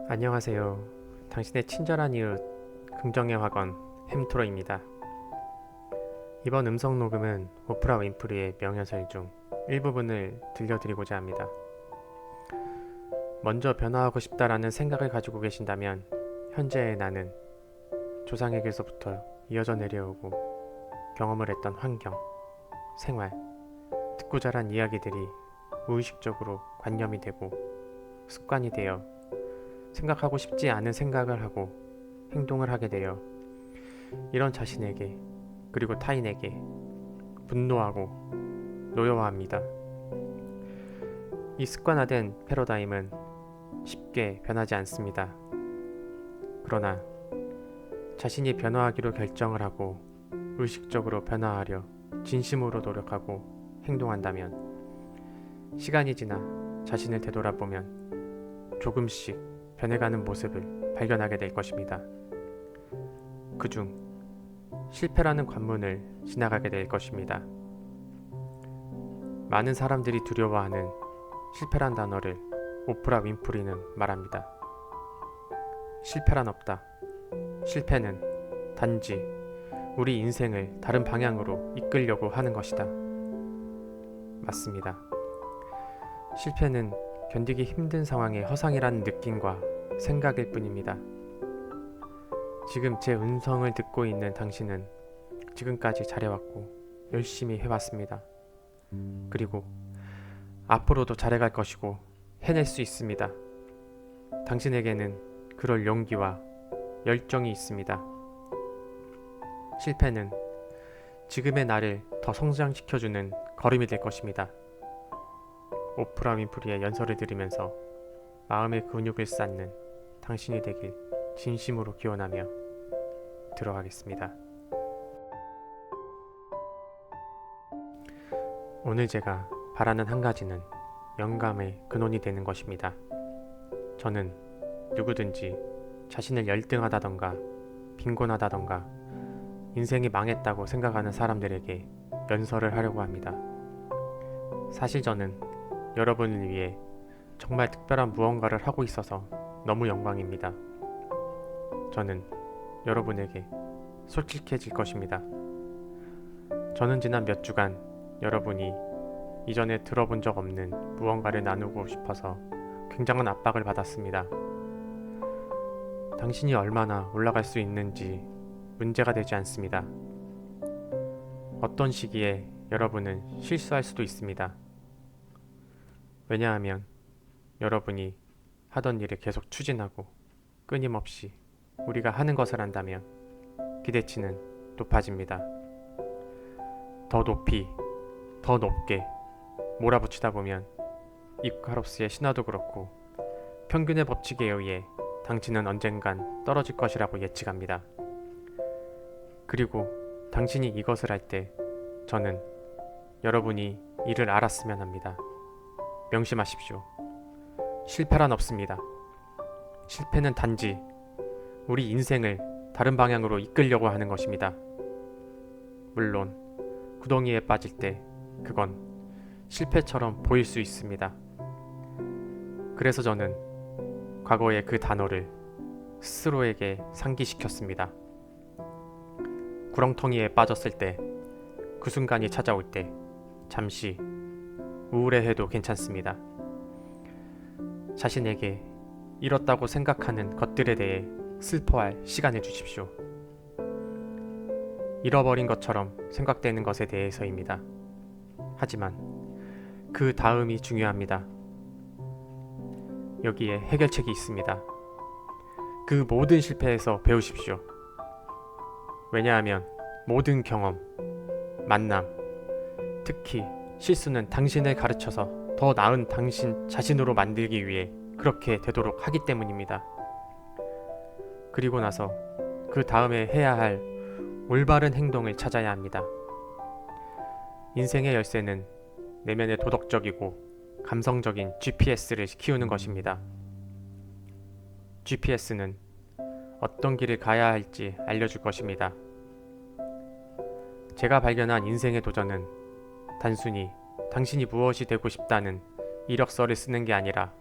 안녕하세요. 당신의 친절한 이웃, 긍정의 학원, 햄토로입니다. 이번 음성 녹음은 오프라 윈프리의 명예설 중 일부분을 들려드리고자 합니다. 먼저 변화하고 싶다라는 생각을 가지고 계신다면 현재의 나는 조상에게서부터 이어져 내려오고 경험을 했던 환경, 생활, 듣고 자란 이야기들이 무의식적으로 관념이 되고 습관이 되어 생각하고 싶지 않은 생각을 하고 행동을 하게 되어 이런 자신에게 그리고 타인에게 분노하고 노여워합니다. 이 습관화된 패러다임은 쉽게 변하지 않습니다. 그러나 자신이 변화하기로 결정을 하고 의식적으로 변화하려 진심으로 노력하고 행동한다면 시간이 지나 자신을 되돌아보면 조금씩 변해가는 모습을 발견하게 될 것입니다. 그중 실패라는 관문을 지나가게 될 것입니다. 많은 사람들이 두려워하는 실패란 단어를 오프라 윈프리는 말합니다. 실패란 없다. 실패는 단지 우리 인생을 다른 방향으로 이끌려고 하는 것이다. 맞습니다. 실패는 견디기 힘든 상황의 허상이라는 느낌과 생각일 뿐입니다. 지금 제 음성을 듣고 있는 당신은 지금까지 잘해왔고 열심히 해왔습니다. 그리고 앞으로도 잘해갈 것이고 해낼 수 있습니다. 당신에게는 그럴 용기와 열정이 있습니다. 실패는 지금의 나를 더 성장시켜주는 걸음이 될 것입니다. 오프라 윈프리의 연설을 들으면서 마음의 근육을 쌓는 당신이 되길 진심으로 기원하며 들어가겠습니다. 오늘 제가 바라는 한 가지는 영감의 근원이 되는 것입니다. 저는 누구든지 자신을 열등하다던가 빈곤하다던가 인생이 망했다고 생각하는 사람들에게 연설을 하려고 합니다. 사실 저는 여러분을 위해 정말 특별한 무언가를 하고 있어서 너무 영광입니다. 저는 여러분에게 솔직해질 것입니다. 저는 지난 몇 주간 여러분이 이전에 들어본 적 없는 무언가를 나누고 싶어서 굉장한 압박을 받았습니다. 당신이 얼마나 올라갈 수 있는지 문제가 되지 않습니다. 어떤 시기에 여러분은 실수할 수도 있습니다. 왜냐하면 여러분이 하던 일을 계속 추진하고 끊임없이 우리가 하는 것을 한다면 기대치는 높아집니다. 더 높이, 더 높게 몰아붙이다 보면 이카루스의 신화도 그렇고 평균의 법칙에 의해 당신은 언젠간 떨어질 것이라고 예측합니다. 그리고 당신이 이것을 할 때 저는 여러분이 이를 알았으면 합니다. 명심하십시오. 실패란 없습니다. 실패는 단지 우리 인생을 다른 방향으로 이끌려고 하는 것입니다. 물론 구덩이에 빠질 때 그건 실패처럼 보일 수 있습니다. 그래서 저는 과거의 그 단어를 스스로에게 상기시켰습니다. 구렁텅이에 빠졌을 때 그 순간이 찾아올 때 잠시 우울해해도 괜찮습니다. 자신에게 잃었다고 생각하는 것들에 대해 슬퍼할 시간을 주십시오. 잃어버린 것처럼 생각되는 것에 대해서입니다. 하지만 그 다음이 중요합니다. 여기에 해결책이 있습니다. 그 모든 실패에서 배우십시오. 왜냐하면 모든 경험, 만남, 특히 실수는 당신을 가르쳐서 더 나은 당신 자신으로 만들기 위해 그렇게 되도록 하기 때문입니다. 그리고 나서 그 다음에 해야 할 올바른 행동을 찾아야 합니다. 인생의 열쇠는 내면의 도덕적이고 감성적인 GPS를 키우는 것입니다. GPS는 어떤 길을 가야 할지 알려줄 것입니다. 제가 발견한 인생의 도전은 단순히 당신이 무엇이 되고 싶다는 이력서를 쓰는 게 아니라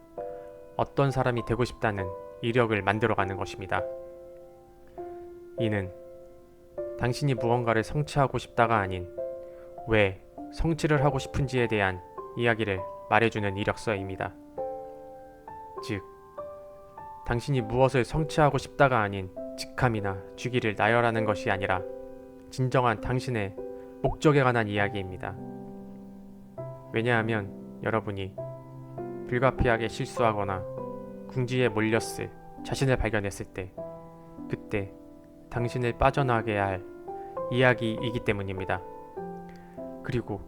어떤 사람이 되고 싶다는 이력을 만들어가는 것입니다. 이는 당신이 무언가를 성취하고 싶다가 아닌 왜 성취를 하고 싶은지에 대한 이야기를 말해주는 이력서입니다. 즉, 당신이 무엇을 성취하고 싶다가 아닌 직함이나 직위를 나열하는 것이 아니라 진정한 당신의 목적에 관한 이야기입니다. 왜냐하면 여러분이 불가피하게 실수하거나 궁지에 몰렸을 자신을 발견했을 때 그때 당신을 빠져나가게 할 이야기이기 때문입니다. 그리고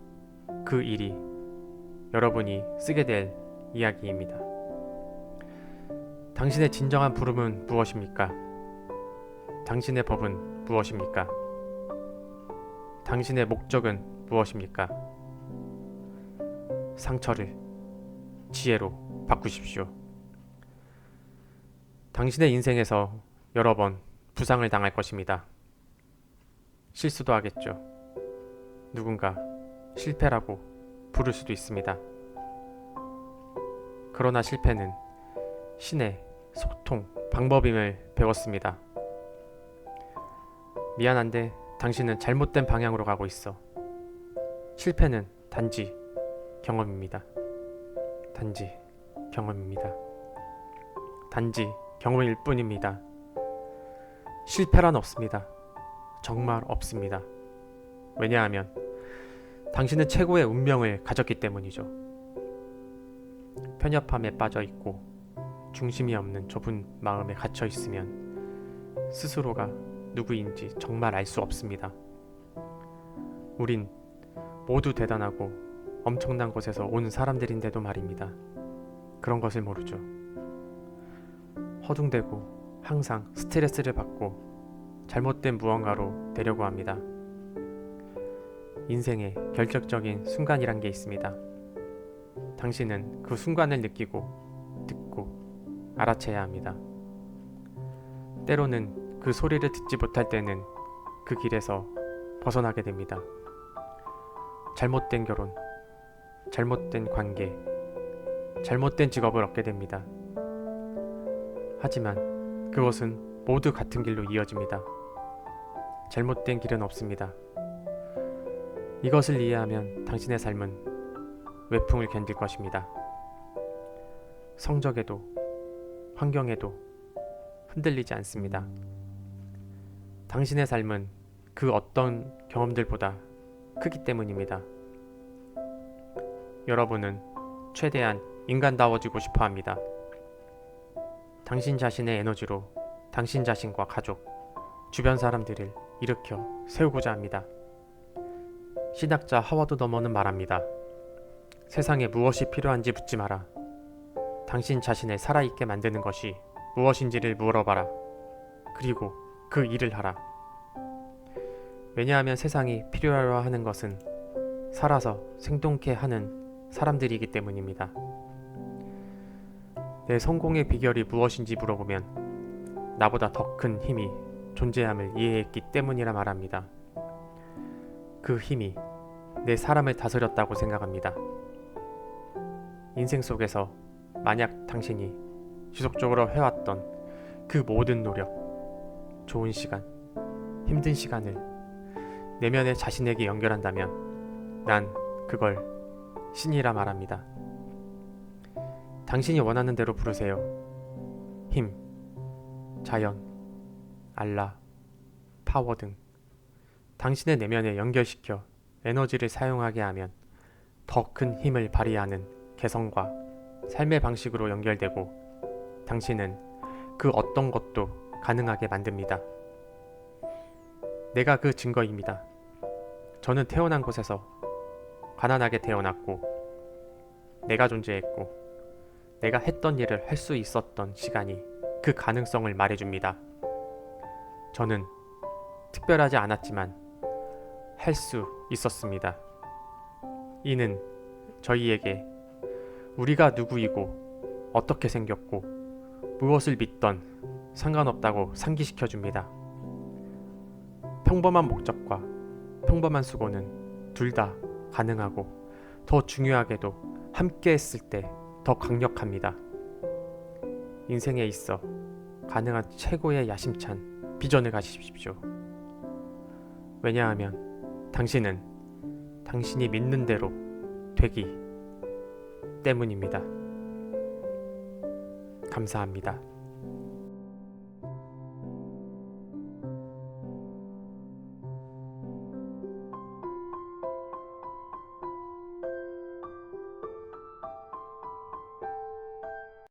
그 일이 여러분이 쓰게 될 이야기입니다. 당신의 진정한 부름은 무엇입니까? 당신의 법은 무엇입니까? 당신의 목적은 무엇입니까? 상처를 지혜로 바꾸십시오. 당신의 인생에서 여러 번 부상을 당할 것입니다. 실수도 하겠죠. 누군가 실패라고 부를 수도 있습니다. 그러나 실패는 신의 소통 방법임을 배웠습니다. 미안한데 당신은 잘못된 방향으로 가고 있어. 실패는 단지 경험입니다. 단지 경험입니다. 단지 경험일 뿐입니다. 실패란 없습니다. 정말 없습니다. 왜냐하면 당신은 최고의 운명을 가졌기 때문이죠. 편협함에 빠져 있고 중심이 없는 좁은 마음에 갇혀 있으면 스스로가 누구인지 정말 알 수 없습니다. 우린 모두 대단하고 엄청난 곳에서 온 사람들인데도 말입니다. 그런 것을 모르죠. 허둥대고 항상 스트레스를 받고 잘못된 무언가로 되려고 합니다. 인생의 결정적인 순간이란 게 있습니다. 당신은 그 순간을 느끼고 듣고 알아채야 합니다. 때로는 그 소리를 듣지 못할 때는 그 길에서 벗어나게 됩니다. 잘못된 결혼, 잘못된 관계, 잘못된 직업을 얻게 됩니다. 하지만 그것은 모두 같은 길로 이어집니다. 잘못된 길은 없습니다. 이것을 이해하면 당신의 삶은 외풍을 견딜 것입니다. 성적에도 환경에도 흔들리지 않습니다. 당신의 삶은 그 어떤 경험들보다 크기 때문입니다. 여러분은 최대한 인간다워지고 싶어 합니다. 당신 자신의 에너지로 당신 자신과 가족, 주변 사람들을 일으켜 세우고자 합니다. 신학자 하워드 더먼은 말합니다. 세상에 무엇이 필요한지 묻지 마라. 당신 자신을 살아있게 만드는 것이 무엇인지를 물어봐라. 그리고 그 일을 하라. 왜냐하면 세상이 필요하려 하는 것은 살아서 생동케 하는 사람들이기 때문입니다. 내 성공의 비결이 무엇인지 물어보면 나보다 더 큰 힘이 존재함을 이해했기 때문이라 말합니다. 그 힘이 내 사람을 다스렸다고 생각합니다. 인생 속에서 만약 당신이 지속적으로 해왔던 그 모든 노력, 좋은 시간, 힘든 시간을 내면의 자신에게 연결한다면 난 그걸 신이라 말합니다. 당신이 원하는 대로 부르세요. 힘, 자연, 알라, 파워 등 당신의 내면에 연결시켜 에너지를 사용하게 하면 더 큰 힘을 발휘하는 개성과 삶의 방식으로 연결되고 당신은 그 어떤 것도 가능하게 만듭니다. 내가 그 증거입니다. 저는 태어난 곳에서 가난하게 태어났고 내가 존재했고 내가 했던 일을 할 수 있었던 시간이 그 가능성을 말해줍니다. 저는 특별하지 않았지만 할 수 있었습니다. 이는 저희에게 우리가 누구이고 어떻게 생겼고 무엇을 믿던 상관없다고 상기시켜줍니다. 평범한 목적과 평범한 수고는 둘 다 가능하고 더 중요하게도 함께 했을 때 더 강력합니다. 인생에 있어 가능한 최고의 야심찬 비전을 가지십시오. 왜냐하면 당신은 당신이 믿는 대로 되기 때문입니다. 감사합니다.